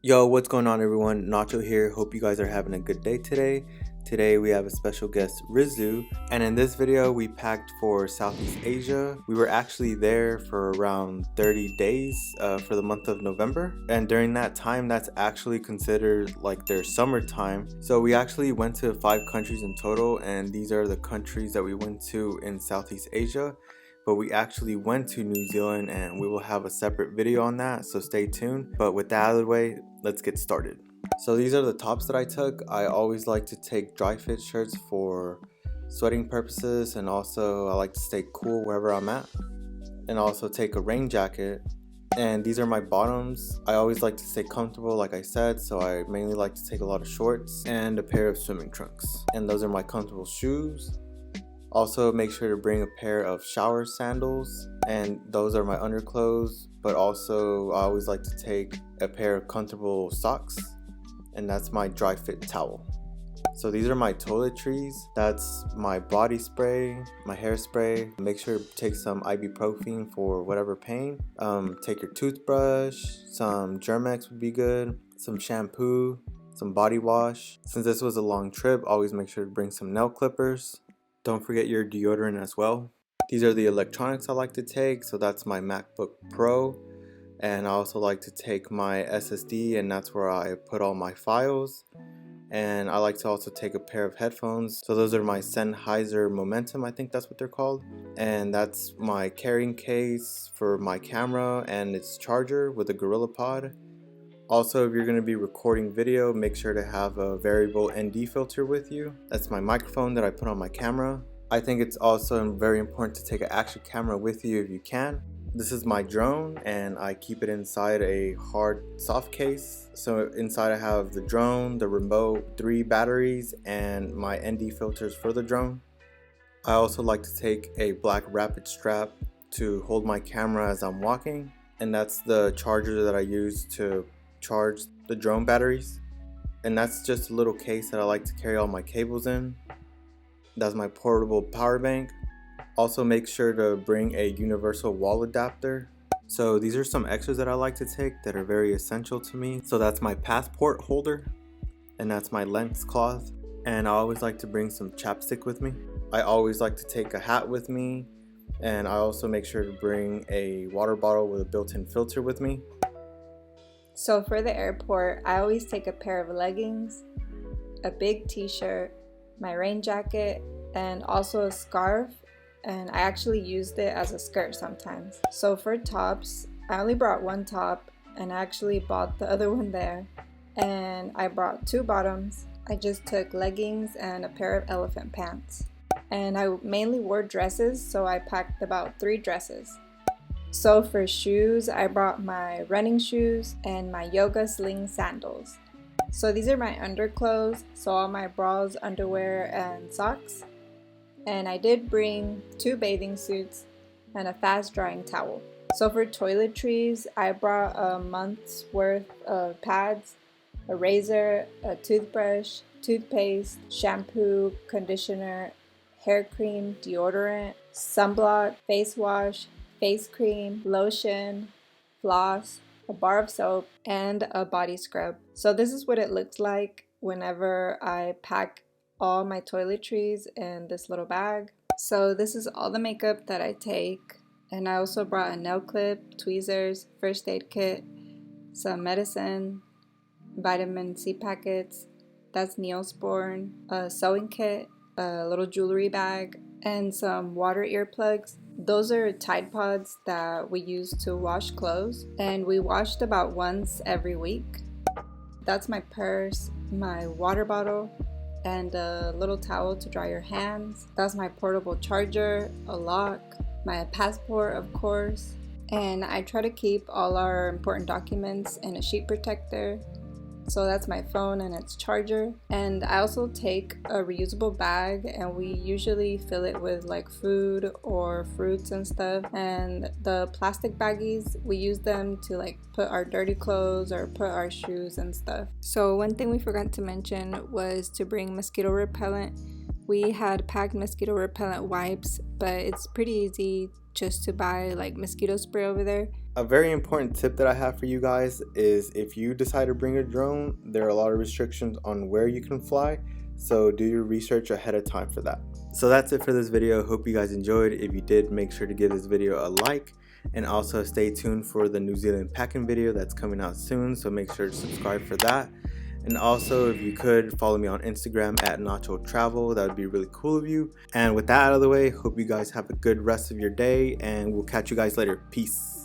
Yo, what's going on everyone? Nacho here. Hope you guys are having a good day today. Today we have a special guest, Rizu, and in this video we packed for Southeast Asia. We were actually there for around 30 days for the month of November, and during that time that's actually considered like their summertime. So we actually went to 5 countries in total, and these are the countries that we went to in Southeast Asia. But we actually went to New Zealand, and we will have a separate video on that, so stay tuned. But with that out of the way, let's get started. So these are the tops that I took. I always like to take dry fit shirts for sweating purposes, and also I like to stay cool wherever I'm at, and also take a rain jacket. And these are my bottoms. I always like to stay comfortable, like I said, so I mainly like to take a lot of shorts and a pair of swimming trunks. And those are my comfortable shoes. Also, make sure to bring a pair of shower sandals, and those are my underclothes. But also, I always like to take a pair of comfortable socks, and that's my dry fit towel. So these are my toiletries. That's my body spray, my hairspray. Make sure to take some ibuprofen for whatever pain. Take your toothbrush, some Germ-X would be good, some shampoo, some body wash. Since this was a long trip, always make sure to bring some nail clippers. Don't forget your deodorant as well. These are the electronics I like to take. So that's my MacBook Pro, and I also like to take my SSD, and that's where I put all my files. And I like to also take a pair of headphones. So those are my Sennheiser Momentum, I think that's what they're called. And that's my carrying case for my camera and its charger with a GorillaPod. Also, if you're going to be recording video, make sure to have a variable ND filter with you. That's my microphone that I put on my camera. I think it's also very important to take an action camera with you if you can. This is my drone, and I keep it inside a hard soft case. So inside I have the drone, the remote, 3 batteries, and my ND filters for the drone. I also like to take a black rapid strap to hold my camera as I'm walking, and that's the charger that I use to charge the drone batteries. And that's just a little case that I like to carry all my cables in. That's my portable power bank. Also, make sure to bring a universal wall adapter. So these are some extras that I like to take that are very essential to me. So that's my passport holder, and that's my lens cloth. And I always like to bring some chapstick with me. I always like to take a hat with me, and I also make sure to bring a water bottle with a built-in filter with me. So for the airport, I always take a pair of leggings, a big t-shirt, my rain jacket, and also a scarf, and I actually used it as a skirt sometimes. So for tops, I only brought 1 top, and I actually bought the other one there. And I brought 2 bottoms. I just took leggings and a pair of elephant pants. And I mainly wore dresses, so I packed about 3 dresses. So for shoes, I brought my running shoes and my yoga sling sandals. So these are my underclothes, so all my bras, underwear, and socks. And I did bring 2 bathing suits and a fast drying towel. So for toiletries, I brought a month's worth of pads, a razor, a toothbrush, toothpaste, shampoo, conditioner, hair cream, deodorant, sunblock, face wash, face cream, lotion, floss, a bar of soap, and a body scrub. So this is what it looks like whenever I pack all my toiletries in this little bag. So this is all the makeup that I take. And I also brought a nail clip, tweezers, first aid kit, some medicine, vitamin C packets, that's Neosporin, a sewing kit, a little jewelry bag, and some water earplugs. Those are Tide Pods that we use to wash clothes, and we washed about once every week. That's my purse, my water bottle, and a little towel to dry your hands. That's my portable charger, a lock, my passport of course, and I try to keep all our important documents in a sheet protector. So that's my phone and its charger. And I also take a reusable bag, and we usually fill it with like food or fruits and stuff. And the plastic baggies, we use them to like put our dirty clothes or put our shoes and stuff. So one thing we forgot to mention was to bring mosquito repellent. We had packed mosquito repellent wipes, but it's pretty easy just to buy like mosquito spray over there. A very important tip that I have for you guys is if you decide to bring a drone, there are a lot of restrictions on where you can fly, so do your research ahead of time for that. So that's it for this video. Hope you guys enjoyed. If you did, make sure to give this video a like, and also stay tuned for the New Zealand packing video that's coming out soon, so make sure to subscribe for that. And also, if you could, follow me on Instagram at Nacho Travel. That would be really cool of you. And with that out of the way, hope you guys have a good rest of your day, and we'll catch you guys later. Peace.